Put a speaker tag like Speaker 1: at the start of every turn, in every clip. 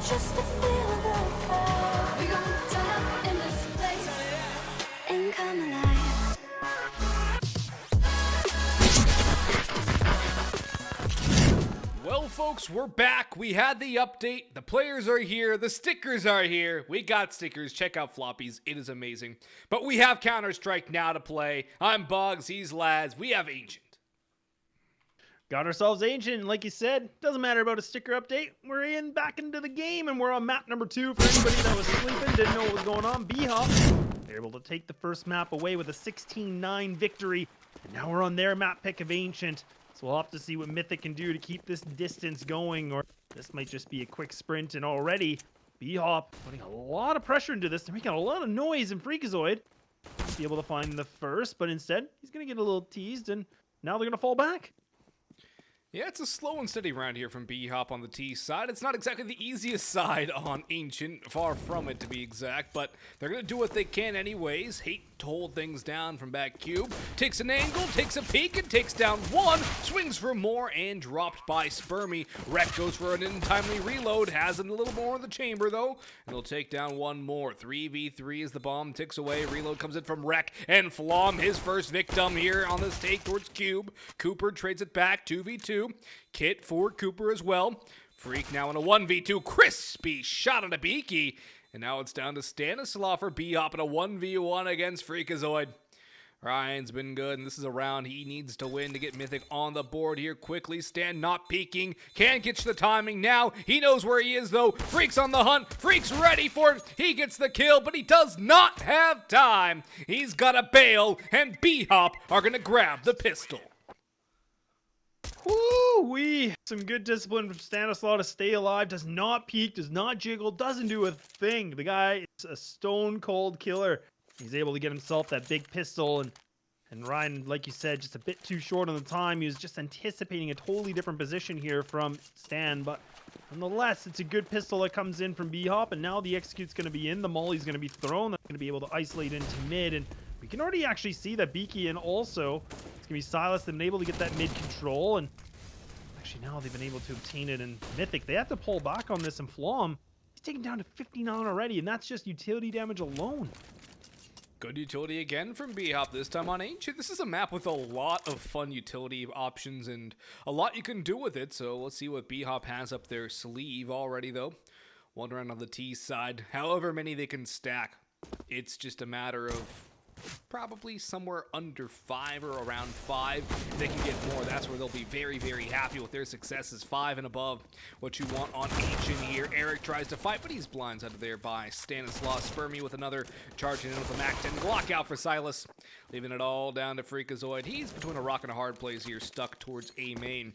Speaker 1: just to feel the fire. We gon' turn up in this place and come alive.
Speaker 2: Well, folks, we're back. We had the update. The players are here. The stickers are here. We got stickers. Check out Floppies. It is amazing. But we have Counter-Strike now to play. I'm Bugs. He's Lads. We have Ancient.
Speaker 3: Got ourselves Ancient, and like you said, doesn't matter about a sticker update. We're back into the game, and we're on map number 2 for anybody that was sleeping, didn't know what was going on. BHOP, they're able to take the first map away with a 16-9 victory, and now we're on their map pick of Ancient. So we'll have to see what Mythic can do to keep this distance going, or this might just be a quick sprint, and already BHOP putting a lot of pressure into this. They're making a lot of noise in Freakazoid. Be able to find the first, but instead, he's going to get a little teased, and now they're going to fall back.
Speaker 2: Yeah, it's a slow and steady round here from BHOP on the T side. It's not exactly the easiest side on Ancient, far from it to be exact, but they're going to do what they can anyways. Hate to hold things down from back cube. Takes an angle, takes a peek, and takes down one. Swings for more and dropped by Spermy. Wreck goes for an untimely reload. Has a little more in the chamber though, and he'll take down one more. 3v3 as the bomb ticks away. Reload comes in from Wreck and Flom, his first victim here on this take towards Cube. Cooper trades it back, 2v2. Kit for Cooper as well. Freak now in a 1v2. Crispy shot on a Beaky. And now it's down to Stanislaw for BHOP in a 1v1 against Freakazoid. Ryan's been good, and this is a round he needs to win to get Mythic on the board here quickly. Stan not peeking. Can't get the timing now. He knows where he is, though. Freak's on the hunt. Freak's ready for it. He gets the kill, but he does not have time. He's got to bail, and BHOP are going to grab the pistol.
Speaker 3: Woo-wee! Some good discipline from Stanislaw to stay alive. Does not peek, does not jiggle, doesn't do a thing. The guy is a stone cold killer. He's able to get himself that big pistol, and Ryan, like you said, just a bit too short on the time. He was just anticipating a totally different position here from Stan, but nonetheless, it's a good pistol that comes in from BHOP, and now the execute's going to be in. The molly's going to be thrown. That's going to be able to isolate into mid, and we can already actually see that Beaky and also it's going to be Silas. They've been able to get that mid control, and actually now they've been able to obtain it. And Mythic, they have to pull back on this, and Flom, he's taken down to 59 already, and that's just utility damage alone.
Speaker 2: Good utility again from BHOP, this time on Ancient. This is a map with a lot of fun utility options and a lot you can do with it, so let's see what BHOP has up their sleeve already, though. One round on the T side, however many they can stack. It's just a matter of probably somewhere under 5 or around 5. If they can get more, that's where they'll be very, very happy with their successes. 5 and above, what you want on Ancient here. Eric tries to fight, but he's blindsided there by Stanislaw. Spermy with another, charging in with a Mac 10. Glock out for Silas, leaving it all down to Freakazoid. He's between a rock and a hard place here, stuck towards A main.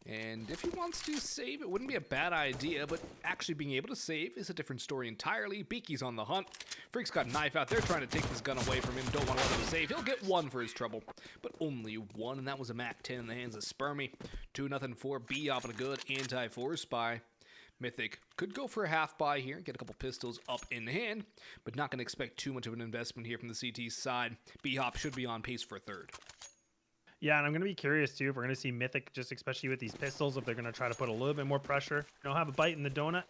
Speaker 2: And if he wants to save, it wouldn't be a bad idea, but actually being able to save is a different story entirely. Beaky's on the hunt. Freak's got a knife out. They're trying to take this gun away from him. Don't want to let him save. He'll get one for his trouble, but only one, and that was a Mac 10 in the hands of Spermy. 2-0 for BHOP and a good anti-force spy. Mythic could go for a half buy here, get a couple pistols up in hand, but not going to expect too much of an investment here from the CT side. BHOP should be on pace for a third.
Speaker 3: Yeah, and I'm going to be curious, too, if we're going to see Mythic, just especially with these pistols, if they're going to try to put a little bit more pressure. Have a bite in the donut,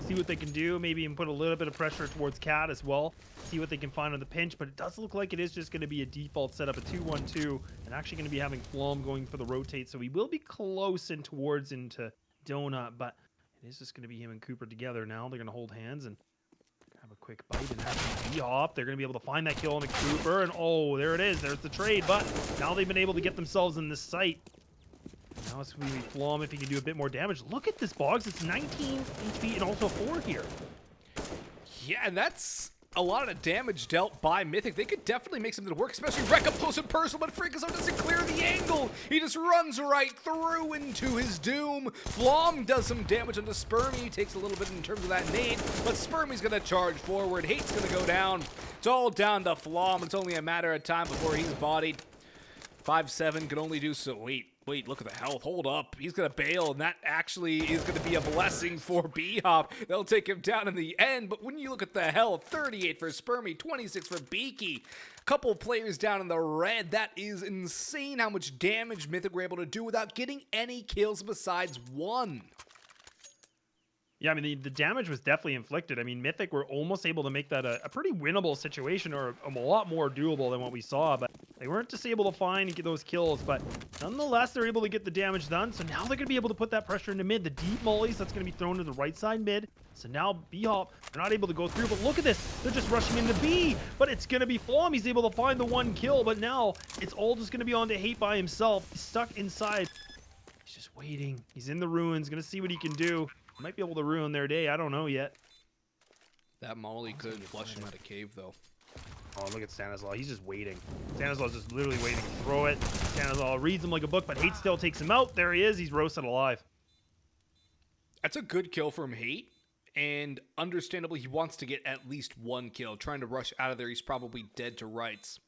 Speaker 3: see what they can do, maybe even put a little bit of pressure towards Cat as well, see what they can find on the pinch, but it does look like it is just going to be a default setup, a 2-1-2, and actually going to be having Flom going for the rotate, so we will be close in towards into donut, but it is just going to be him and Cooper together now. They're going to hold hands and have a quick bite and have BHOP. They're going to be able to find that kill on the Cooper, and oh, there it is. There's the trade, but now they've been able to get themselves in this site. Now it's going to be Flom if he can do a bit more damage. Look at this, Boggs. It's 19 HP and also 4 here.
Speaker 2: Yeah, and that's a lot of damage dealt by Mythic. They could definitely make something to work, especially wreck up close and personal, but Freakazoid doesn't clear the angle. He just runs right through into his doom. Flom does some damage onto Spermy, takes a little bit in terms of that nade, but Spermy's gonna charge forward. Hate's gonna go down. It's all down to Flom. It's only a matter of time before he's bodied. 5-7 can only do so. Wait, look at the health. Hold up. He's going to bail, and that actually is going to be a blessing for BHOP. They'll take him down in the end, but when you look at the health, 38 for Spermy, 26 for Beaky. Couple players down in the red. That is insane how much damage Mythic were able to do without getting any kills besides one.
Speaker 3: Yeah, I mean, the damage was definitely inflicted. I mean, Mythic were almost able to make that a pretty winnable situation, or a lot more doable than what we saw, but they weren't just able to find and get those kills. But nonetheless, they're able to get the damage done. So now they're going to be able to put that pressure into mid. The deep mollies, that's going to be thrown to the right side mid. So now BHOP, they're not able to go through, but look at this. They're just rushing into B, but it's going to be Flom. He's able to find the one kill, but now it's all just going to be on to Hate by himself. He's stuck inside. He's just waiting. He's in the ruins, going to see what he can do. Might be able to ruin their day. I don't know yet.
Speaker 2: That molly could flush him out of cave, though.
Speaker 3: Oh, look at Stanislaw. He's just waiting. Stanislaw's just literally waiting to throw it. Stanislaw reads him like a book, but Hate still takes him out. There he is. He's roasted alive.
Speaker 2: That's a good kill from Hate, and understandably, he wants to get at least one kill. Trying to rush out of there, he's probably dead to rights.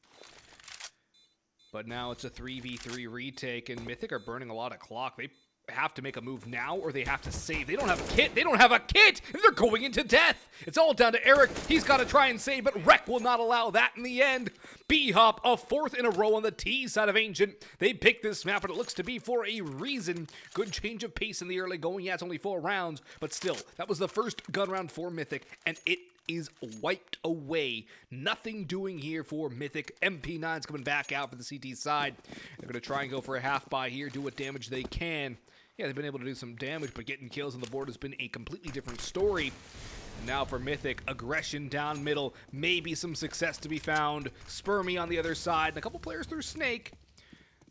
Speaker 2: But now it's a 3v3 retake, and Mythic are burning a lot of clock. They have to make a move now, or they have to save. They don't have a kit. They don't have a kit. They're going into death. It's all down to Eric. He's got to try and save, but Rec will not allow that in the end. BHOP, a fourth in a row on the T side of Ancient. They picked this map, and it looks to be for a reason. Good change of pace in the early going. Yeah, it's only 4 rounds, but still, that was the first gun round for Mythic, and it is wiped away. Nothing doing here for Mythic. MP9's coming back out for the CT side. They're going to try and go for a half buy here, do what damage they can. Yeah, they've been able to do some damage, but getting kills on the board has been a completely different story. And now for Mythic, aggression down middle, maybe some success to be found. Spermy on the other side, and a couple players through Snake.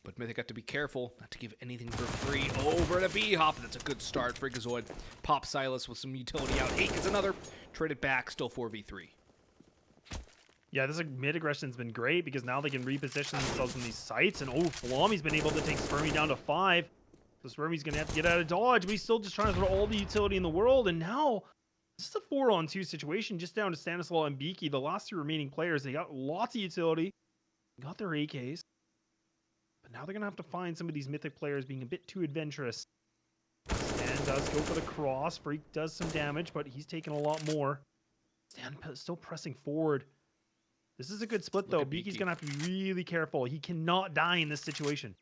Speaker 2: But Mythic got to be careful not to give anything for free. Over to BHOP. That's a good start. Freakazoid pop Silas with some utility out. Hate gets another. Trade it back. Still 4v3.
Speaker 3: Yeah, this mid aggression's been great because now they can reposition themselves in these sites. And oh, Flami's been able to take Spermy down to 5. So Spermy's going to have to get out of dodge, but he's still just trying to throw all the utility in the world. And now this is a 4-on-2 situation, just down to Stanislaw and Beaky, the last 2 remaining players. They got lots of utility, got their AKs. But now they're going to have to find some of these Mythic players being a bit too adventurous. Stan does go for the cross. Freak does some damage, but he's taking a lot more. Stan still pressing forward. This is a good split, though. Beaky's going to have to be really careful. He cannot die in this situation.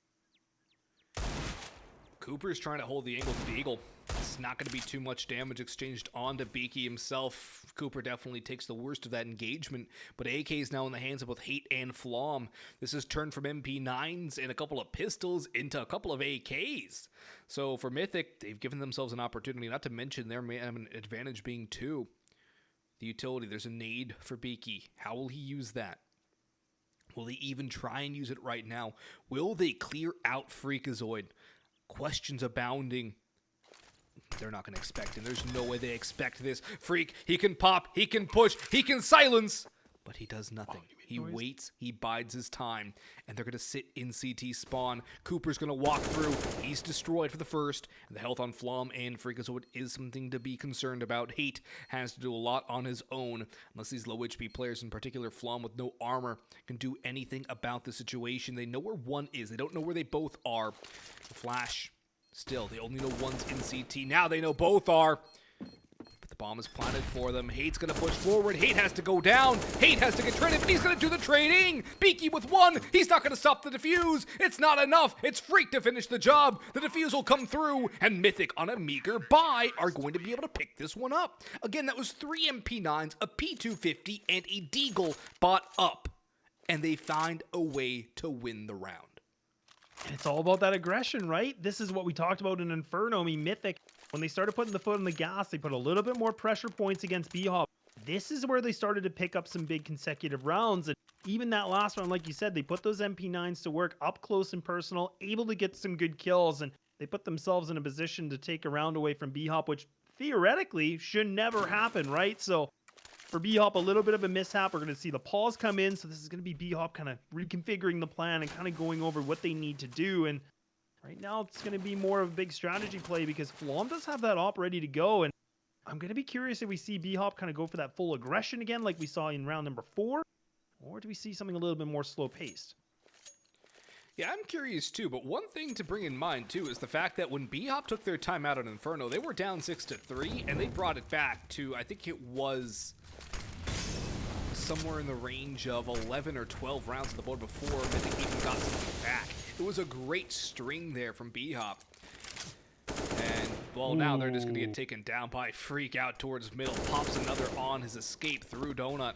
Speaker 2: Cooper's trying to hold the angle to Deagle. It's not going to be too much damage exchanged onto Beaky himself. Cooper definitely takes the worst of that engagement, but AK is now in the hands of both Hate and Flom. This has turned from MP9s and a couple of pistols into a couple of AKs. So for Mythic, they've given themselves an opportunity, not to mention their advantage being 2. The utility, there's a nade for Beaky. How will he use that? Will they even try and use it right now? Will they clear out Freakazoid? Questions abounding. They're not going to expect it. There's no way they expect this. Freak, he can pop, he can push, he can silence, but he does nothing. He waits, he bides his time, and they're going to sit in CT spawn. Cooper's going to walk through. He's destroyed for the first, and the health on Flom and Freakazoid is something to be concerned about. Hate has to do a lot on his own, unless these low HP players, in particular Flom with no armor, can do anything about the situation. They know where one is. They don't know where they both are. Flash, still, they only know one's in CT. Now they know both are. But the bomb is planted for them. Hate's going to push forward. Hate has to go down. Hate has to get traded, but he's going to do the trading. Beaky with 1. He's not going to stop the defuse. It's not enough. It's Freak to finish the job. The defuse will come through, and Mythic on a meager buy are going to be able to pick this one up. Again, that was 3 MP9s, a P250, and a Deagle bought up. And they find a way to win the round.
Speaker 3: And it's all about that aggression, right? This is what we talked about in Inferno. I mean, Mythic, when they started putting the foot on the gas, they put a little bit more pressure points against BHOP. This is where they started to pick up some big consecutive rounds. And even that last round, like you said, they put those MP9s to work up close and personal, able to get some good kills. And they put themselves in a position to take a round away from BHOP, which theoretically should never happen, right? So for BHOP, a little bit of a mishap. We're going to see the pause come in. So this is going to be BHOP kind of reconfiguring the plan and kind of going over what they need to do. And right now, it's going to be more of a big strategy play because Flom does have that op ready to go. And I'm going to be curious if we see BHOP kind of go for that full aggression again like we saw in round number 4. Or do we see something a little bit more slow-paced?
Speaker 2: Yeah, I'm curious too, but one thing to bring in mind too is the fact that when BHOP took their time out on Inferno, they were down 6-3, and they brought it back to, I think it was somewhere in the range of 11 or 12 rounds on the board before Mythic even got something back. It was a great string there from BHOP. And Well, now they're just going to get taken down by Freak out towards middle. Pops another on his escape through Donut.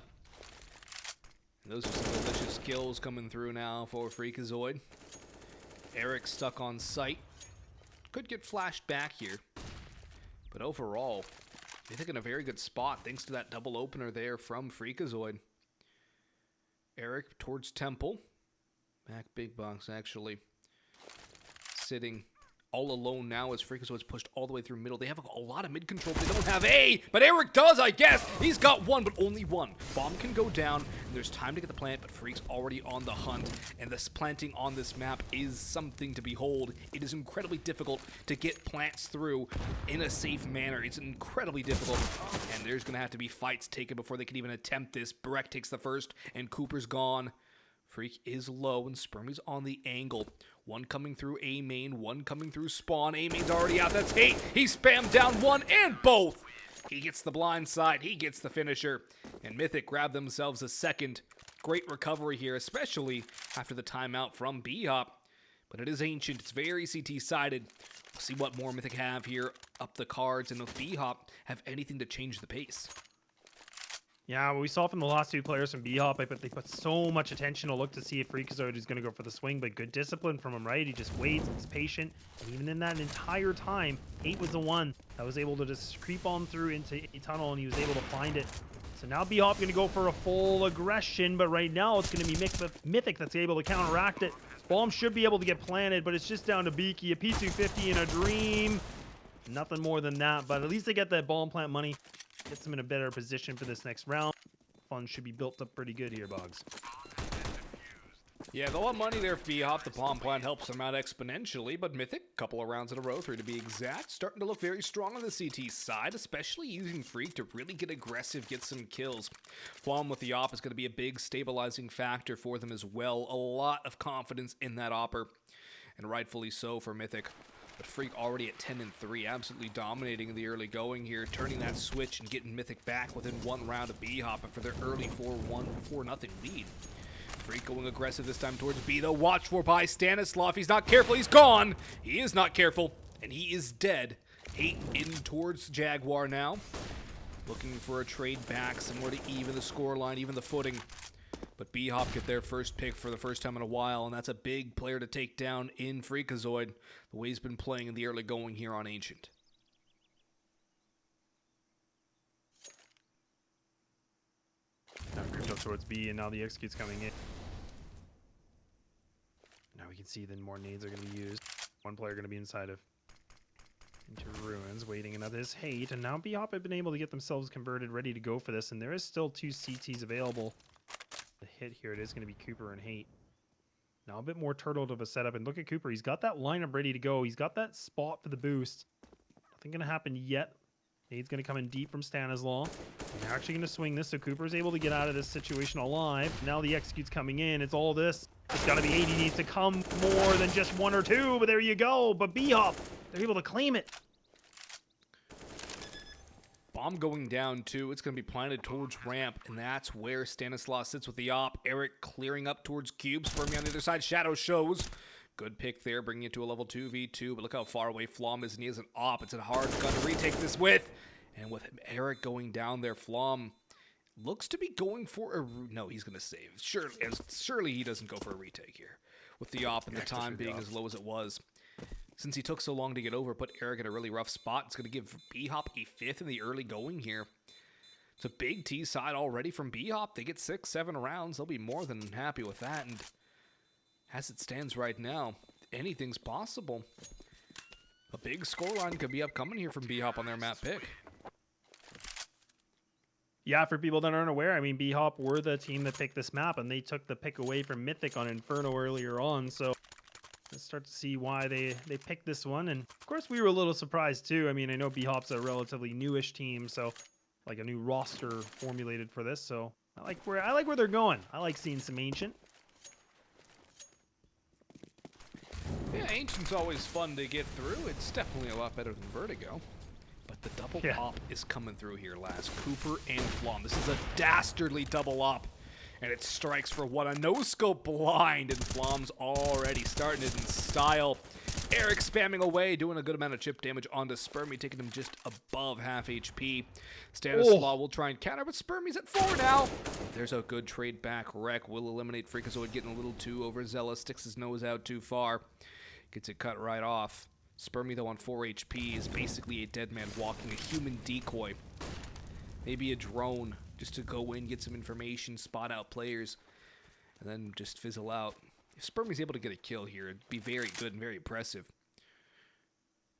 Speaker 2: And those are some delicious kills coming through now for Freakazoid. Eric stuck on site. Could get flashed back here. But overall, Mythic in a very good spot thanks to that double opener there from Freakazoid. Eric towards Temple. Back big box, actually. Sitting all alone now as Freakazoid's pushed all the way through middle. They have a lot of mid control. They don't have A, but Eric does, I guess. He's got one, but only one. Bomb can go down, and there's time to get the plant, but Freak's already on the hunt. And this planting on this map is something to behold. It is incredibly difficult to get plants through in a safe manner. It's incredibly difficult, and there's going to have to be fights taken before they can even attempt this. Breck takes the first, and Cooper's gone. Freak is low, and Spermy's on the angle. One coming through A main, one coming through spawn. A main's already out. That's hate. He spammed down one and both. He gets the blind side. He gets the finisher. And Mythic grabbed themselves a second. Great recovery here, especially after the timeout from BHOP. But it is Ancient. It's very CT-sided. We'll see what more Mythic have here up the cards. And if BHOP have anything to change the pace.
Speaker 3: Yeah, what we saw from the last two players from BHOP, but they put so much attention to look to see if Freakazoid is going to go for the swing, but good discipline from him, right? He just waits, he's patient, and even in that entire time, 8 was the one that was able to just creep on through into a tunnel, and he was able to find it. So now BHOP going to go for a full aggression, but right now it's going to be Mythic that's able to counteract it. Bomb should be able to get planted, but it's just down to Beaky, a P250 and a dream. Nothing more than that, but at least they get that bomb plant money. Gets them in a better position for this next round. Fun should be built up pretty good here, Boggs.
Speaker 2: Yeah, they'll have money there for BHOP. The bomb plant helps them out exponentially, but Mythic, couple of rounds in a row, 3 to be exact, starting to look very strong on the CT side, especially using Freak to really get aggressive, get some kills. Flom with the op is going to be a big stabilizing factor for them as well. A lot of confidence in that opper, and rightfully so for Mythic. But Freak already at 10-3, absolutely dominating in the early going here, turning that switch and getting Mythic back within one round of BHOP for their early 4-0 lead. Freak going aggressive this time towards B, though. Watch for by Stanislav. He's not careful. He's gone. He is not careful, and he is dead. 8 in towards Jaguar now. Looking for a trade back, somewhere to even the scoreline, even the footing. But BHOP get their first pick for the first time in a while, and that's a big player to take down in Freakazoid, the way he's been playing in the early going here on Ancient.
Speaker 3: Now creeped up towards B, and now the execute's coming in. Now we can see then more nades are going to be used. One player going to be inside of into ruins, waiting another his hate, and now BHOP have been able to get themselves converted, ready to go for this, and there is still 2 CTs available. The hit here, it is going to be Cooper and Hate. Now a bit more turtled of a setup, and look at Cooper. He's got that lineup ready to go. He's got that spot for the boost. Nothing going to happen yet. Nade's going to come in deep from Stanislaw. They're actually going to swing this, so Cooper's able to get out of this situation alive. Now the execute's coming in. It's all this. It's got to be 80. Needs to come more than just 1 or 2, but there you go. But BHOP, they're able to claim it.
Speaker 2: Bomb going down too. It's going to be planted towards ramp, and that's where Stanislaus sits with the op. Eric clearing up towards Cube. Spermy on the other side. Shadow shows. Good pick there, bringing it to a level 2v2. But look how far away Flom is, and he has an op. It's a hard gun to retake this with. And with Eric going down there, Flom looks to be going for a... No, he's going to save. Surely he doesn't go for a retake here. With the op and the time being as low as it was. Since he took so long to get over, put Eric in a really rough spot. It's going to give BHOP a 5th in the early going here. It's a big T side already from BHOP. They get 6-7 rounds. They'll be more than happy with that. And as it stands right now, anything's possible. A big scoreline could be upcoming here from BHOP on their map pick.
Speaker 3: Yeah, for people that aren't aware, I mean, BHOP were the team that picked this map, and they took the pick away from Mythic on Inferno earlier on, so... Let's start to see why they picked this one. And of course we were a little surprised too. I mean, I know BHOP's a relatively newish team, so like a new roster formulated for this. So I like where they're going. I like seeing some Ancient.
Speaker 2: Yeah, Ancient's always fun to get through. It's definitely a lot better than Vertigo. But the double op is coming through here last. Cooper and Flom. This is a dastardly double op. And it strikes for what? A no-scope blind, and Flom's already starting it in style. Eric spamming away, doing a good amount of chip damage onto Spermy, taking him just above half HP. Stanislaw will try and counter, but Spermy's at 4 now. There's a good trade back. Wreck will eliminate Freakazoid, getting a little too overzealous, sticks his nose out too far. Gets it cut right off. Spermy, though, on 4 HP, is basically a dead man walking, a human decoy. Maybe a drone, just to go in, get some information, spot out players, and then just fizzle out. If Spermy's able to get a kill here, it'd be very good and very impressive.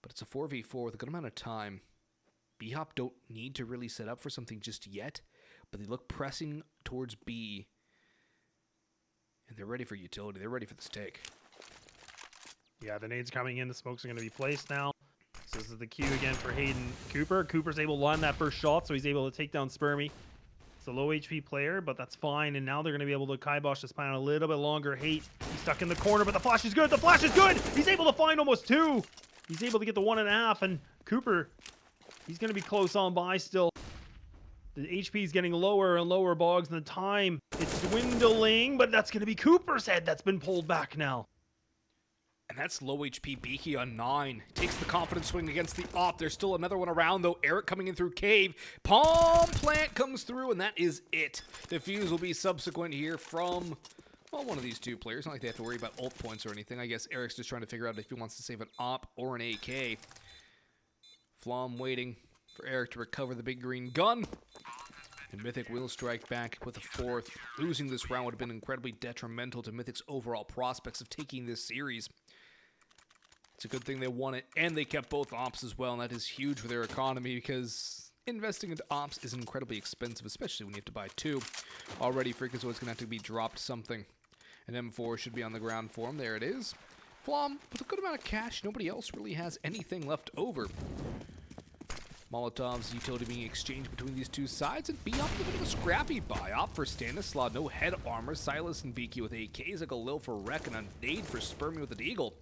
Speaker 2: But it's a 4v4 with a good amount of time. BHOP don't need to really set up for something just yet, but they look pressing towards B. And they're ready for utility. They're ready for the stake.
Speaker 3: Yeah, the nade's coming in. The smokes are going to be placed now. So this is the cue again for Hayden Cooper. Cooper's able to line that first shot, so he's able to take down Spermy. It's a low HP player, but that's fine. And now they're going to be able to kibosh this plan a little bit longer. Hate, he's stuck in the corner, but the flash is good. The flash is good. He's able to find almost 2. He's able to get the 1.5, and Cooper, he's going to be close on by still. The HP is getting lower and lower, Boggs, and the time, it's dwindling, but that's going to be Cooper's head that's been pulled back now.
Speaker 2: And that's low HP Beaky on 9. Takes the confidence swing against the op. There's still another one around, though. Eric coming in through cave. Palm plant comes through, and that is it. Defuse will be subsequent here from, well, one of these two players. Not like they have to worry about ult points or anything. I guess Eric's just trying to figure out if he wants to save an op or an AK. Flom waiting for Eric to recover the big green gun. And Mythic will strike back with a 4th. Losing this round would have been incredibly detrimental to Mythic's overall prospects of taking this series. It's a good thing they won it, and they kept both ops as well, and that is huge for their economy because investing into ops is incredibly expensive, especially when you have to buy 2. Already, Freakazoid's going to have to be dropped something. An M4 should be on the ground for him. There it is. Flom, with a good amount of cash, nobody else really has anything left over. Molotov's utility being exchanged between these two sides, and BHOP a bit of a scrappy buy. Op for Stanislaw, no head armor. Silas and Beaky with AKs, a Galil for Wreck, and a nade for Spermy with an Eagle.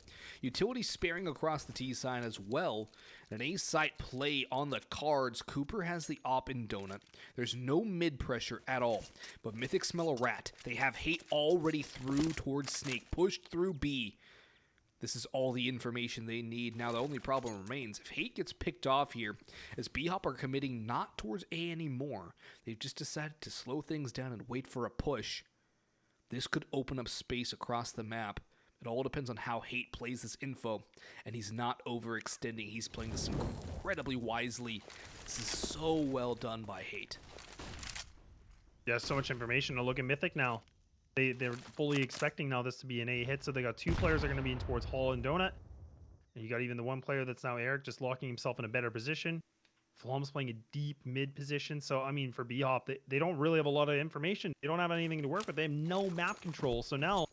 Speaker 2: Utility sparing across the T sign as well. An A-site play on the cards. Cooper has the op in Donut. There's no mid pressure at all, but Mythic smell a rat. They have hate already through towards Snake, pushed through B. This is all the information they need. Now the only problem remains, if hate gets picked off here, as BHOP are committing not towards A anymore, they've just decided to slow things down and wait for a push. This could open up space across the map. It all depends on how hate plays this info, and he's not overextending. He's playing this incredibly wisely. This is so well done by hate.
Speaker 3: Yeah, so much information to look at Mythic now. They're fully expecting now this to be an A hit, so they got 2 players that are going to be in towards Hall and Donut. And you got even the 1 player that's now Eric just locking himself in a better position. Flom's playing a deep mid position, so I mean for BHOP, they don't really have a lot of information. They don't have anything to work with. They have no map control, so now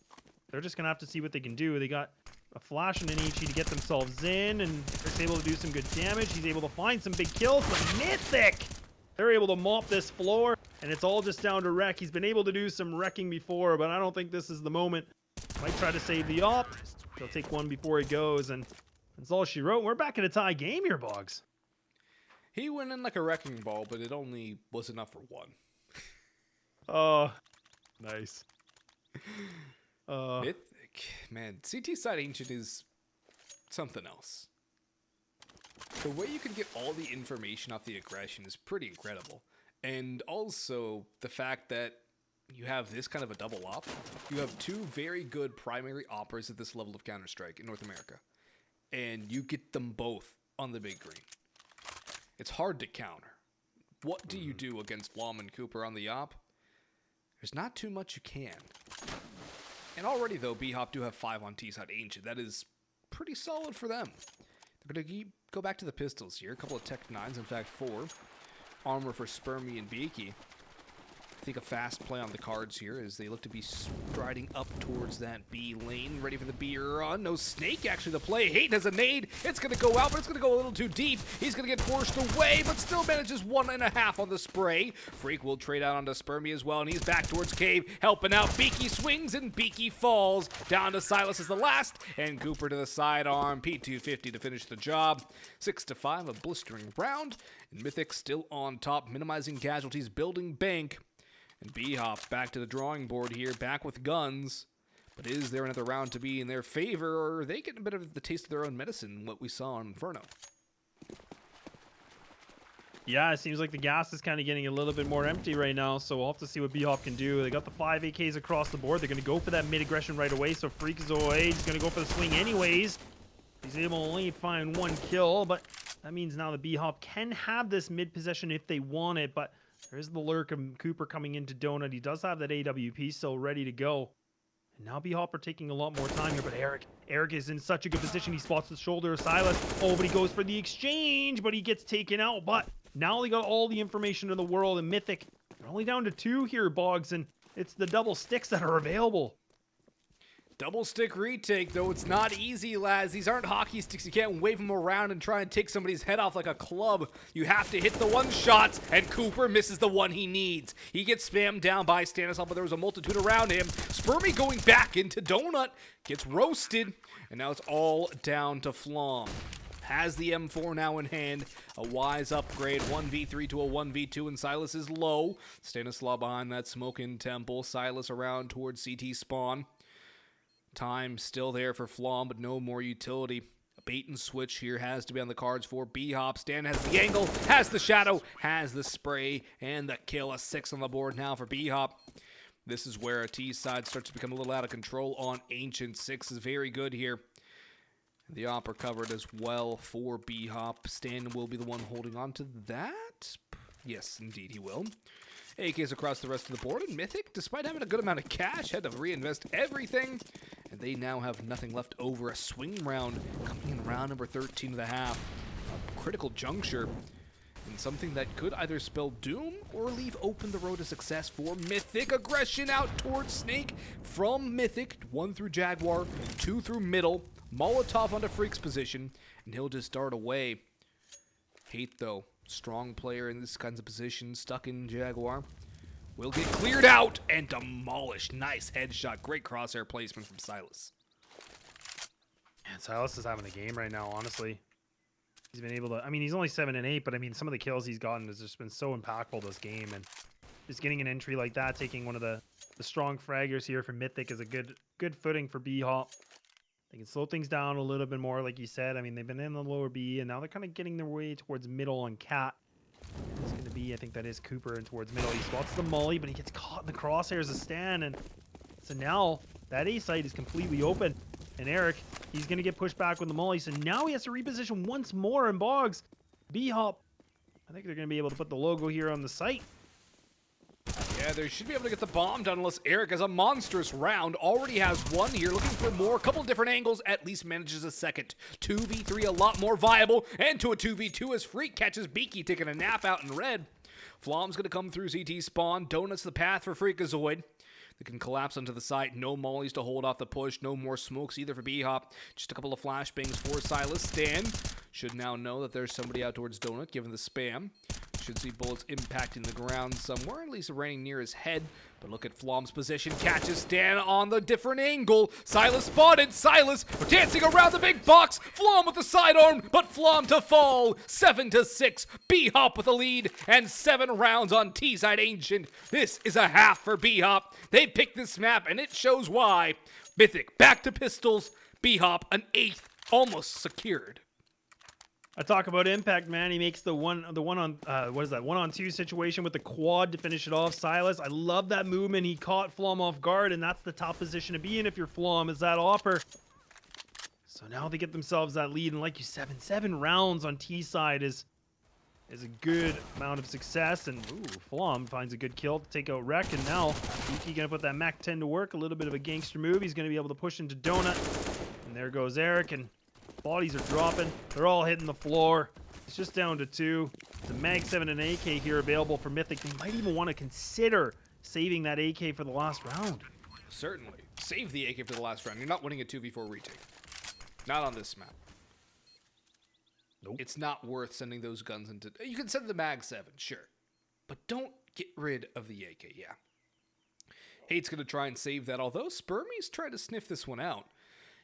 Speaker 3: they're just going to have to see what they can do. They got a flash and an HE to get themselves in, and they're able to do some good damage. He's able to find some big kills, but Mythic! They're able to mop this floor, and it's all just down to Wreck. He's been able to do some wrecking before, but I don't think this is the moment. Might try to save the op. He'll take one before he goes, and that's all she wrote. We're back in a tie game here, Boggs.
Speaker 2: He went in like a wrecking ball, but it only was enough for 1.
Speaker 3: Oh, nice.
Speaker 2: Mythic, man, CT side ancient is something else. The way you can get all the information off the aggression is pretty incredible. And also the fact that you have this kind of a double op. You have 2 very good primary operas at this level of Counter-Strike in North America. And you get them both on the big green. It's hard to counter. What do you do against Flom and Cooper on the op? There's not too much you can. And already, though, BHOP do have 5 on T-side Ancient. That is pretty solid for them. They're going to go back to the pistols here. A couple of Tech 9s, in fact, 4. Armor for Spermy and Beaky. I think a fast play on the cards here as they look to be striding up towards that B lane, ready for the B run. No Snake, actually, the play. Hate has a nade. It's going to go out, but it's going to go a little too deep. He's going to get forced away, but still manages 1.5 on the spray. Freak will trade out onto Spermy as well, and he's back towards Cave, helping out. Beaky swings, and Beaky falls. Down to Silas as the last, and Cooper to the sidearm. P250 to finish the job. 6-5, a blistering round. And Mythic still on top, minimizing casualties, building bank. And BHOP back to the drawing board here, back with guns. But is there another round to be in their favor, or are they getting a bit of the taste of their own medicine, what we saw on Inferno?
Speaker 3: Yeah, it seems like the gas is kind of getting a little bit more empty right now, so we'll have to see what BHOP can do. They got the 5 AKs across the board. They're going to go for that mid-aggression right away, so Freakazoid is going to go for the swing anyways. He's able to only find 1 kill, but that means now the BHOP can have this mid-possession if they want it, but there is the lurk of Cooper coming into Donut. He does have that AWP still ready to go. And now BHOP are taking a lot more time here, but Eric is in such a good position. He spots the shoulder of Silas. Oh, but he goes for the exchange, but he gets taken out. But now they got all the information in the world, and Mythic, they're only down to 2 here, Boggs, and it's the double sticks that are available.
Speaker 2: Double stick retake, though it's not easy, lads. These aren't hockey sticks. You can't wave them around and try and take somebody's head off like a club. You have to hit the one shots, and Cooper misses the one he needs. He gets spammed down by Stanislav, but there was a multitude around him. Spermy going back into Donut, gets roasted, and now it's all down to Flom. Has the M4 now in hand. A wise upgrade, 1v3 to a 1v2, and Silas is low. Stanislav behind that smoke in Temple. Silas around towards CT spawn. Time still there for Flom, but no more utility. A bait and switch here has to be on the cards for BHOP. Stan has the angle, has the shadow, has the spray, and the kill. A 6 on the board now for BHOP. This is where a T side starts to become a little out of control on Ancient. 6 is very good here. The op recovered as well for BHOP. Stan will be the one holding on to that. Yes, indeed he will. AKs across the rest of the board, and Mythic, despite having a good amount of cash, had to reinvest everything, and they now have nothing left over. A swing round coming in round number 13 of the half. A critical juncture, and something that could either spell doom or leave open the road to success for Mythic. Aggression out towards Snake from Mythic. 1 through Jaguar, 2 through middle. Molotov onto Freak's position, and he'll just dart away. Hate, though. Strong player in this kinds of positions, stuck in Jaguar. Will get cleared out and demolished. Nice headshot. Great crosshair placement from Silas.
Speaker 3: Man, Silas is having a game right now, honestly. He's been able to, I mean, he's only 7 and 8, but I mean, some of the kills he's gotten has just been so impactful this game, and just getting an entry like that, taking one of the strong fraggers here for Mythic is a good footing for BHOP. They can slow things down a little bit more, like you said. I mean, they've been in the lower B, and now they're kind of getting their way towards middle on Cat. It's going to be, I think that is Cooper, and towards middle. He spots the molly, but he gets caught in the crosshairs of Stan, and so now that A site is completely open. And Eric, he's going to get pushed back with the molly, so now he has to reposition once more, and Boggs, BHOP, I think they're going to be able to put the logo here on the site.
Speaker 2: Yeah, they should be able to get the bomb done unless Eric has a monstrous round. Already has 1 here, looking for more. A couple different angles, at least manages a second. 2v3, a lot more viable. And to a 2v2 as Freak catches Beaky taking a nap out in red. Flom's going to come through CT spawn. Donut's the path for Freakazoid. They can collapse onto the site. No mollies to hold off the push. No more smokes either for BHOP. Just a couple of flashbangs for Silas. Stan should now know that there's somebody out towards Donut, given the spam. Should see bullets impacting the ground somewhere, at least raining near his head. But look at Flom's position. Catches Stan on the different angle. Silas spotted. Silas dancing around the big box. Flom with the sidearm, but Flom to fall. 7-6. BHOP with a lead and 7 rounds on T-side Ancient. This is a half for BHOP. They picked this map, and it shows why. Mythic back to pistols. BHOP an 8th, almost secured.
Speaker 3: I talk about impact, man. He makes the one on what is that, 1-on-2 situation with the quad to finish it off. Silas, I love that movement. He caught Flom off guard, and that's the top position to be in if you're Flom, is that offer. So now they get themselves that lead, and like you said, 7 rounds on T side is a good amount of success. And ooh, Flom finds a good kill to take out Wreck, and now Yuki gonna put that Mac 10 to work. A little bit of a gangster move. He's gonna be able to push into Donut, and there goes Eric, and bodies are dropping. They're all hitting the floor. It's just down to 2. It's a Mag 7 and an AK here available for Mythic. They might even want to consider saving that AK for the last round.
Speaker 2: Certainly. Save the AK for the last round. You're not winning a 2v4 retake. Not on this map.
Speaker 3: Nope.
Speaker 2: It's not worth sending those guns into... You can send the Mag 7, sure. But don't get rid of the AK, yeah. Hate's going to try and save that, although Spermy's trying to sniff this one out.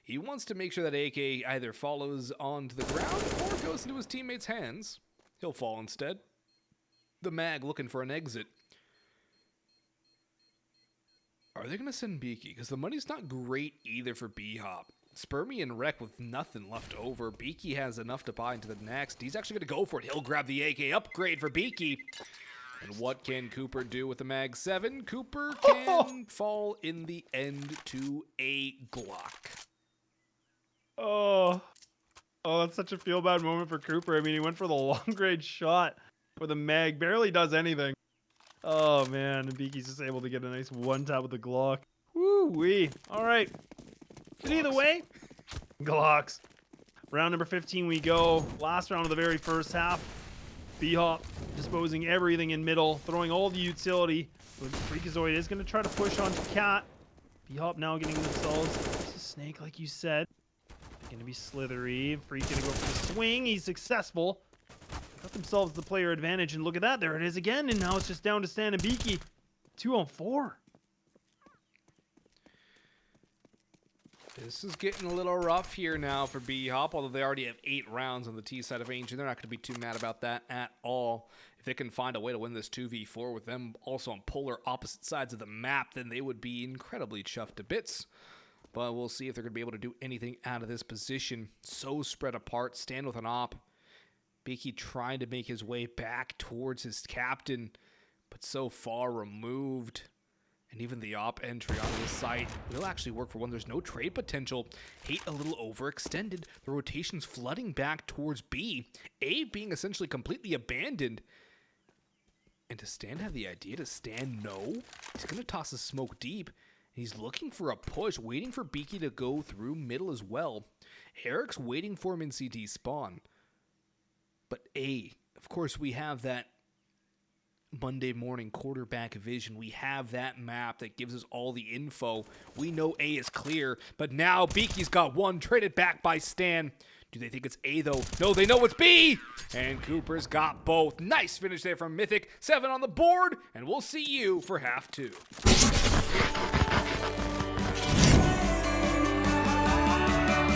Speaker 2: He wants to make sure that AK either follows onto the ground or goes into his teammates' hands. He'll fall instead. The Mag looking for an exit. Are they going to send Beaky? Because the money's not great either for BHOP. Spermy and Wreck with nothing left over. Beaky has enough to buy into the next. He's actually going to go for it. He'll grab the AK upgrade for Beaky. And what can Cooper do with the Mag 7? Cooper can fall in the end to a Glock.
Speaker 3: Oh, that's such a feel-bad moment for Cooper. I mean, he went for the long-range shot where the mag barely does anything. Oh, man, and Beaky's just able to get a nice one-tap with the Glock. Woo-wee. All right. But either way, Glocks. Round number 15 we go. Last round of the very first half. BHOP disposing everything in middle, throwing all the utility. Freakazoid is going to try to push onto Cat. BHOP now getting themselves a snake, like you said. Going to be slithery. Freak going to go for the swing. He's successful. Got themselves the player advantage, and look at that. There it is again, and now it's just down to Stan and Beaky. 2-on-4.
Speaker 2: This is getting a little rough here now for BHOP, although they already have 8 rounds on the T side of Ancient. They're not going to be too mad about that at all. If they can find a way to win this 2v4 with them also on polar opposite sides of the map, then they would be incredibly chuffed to bits. But we'll see if they're going to be able to do anything out of this position. So spread apart, Stand with an op. Beaky trying to make his way back towards his captain, but so far removed. And even the op entry onto the site will actually work for one. There's no trade potential. Hate a little overextended. The rotation's flooding back towards B. A being essentially completely abandoned. And does Stan have the idea to stand no? He's going to toss the smoke deep. He's looking for a push, waiting for Beaky to go through middle as well. Eric's waiting for him in CT spawn. But A, of course, we have that Monday morning quarterback vision. We have that map that gives us all the info. We know A is clear, but now Beaky's got one traded back by Stan. Do they think it's A though? No, they know it's B! And Cooper's got both. Nice finish there from Mythic. 7 on the board, and we'll see you for half 2.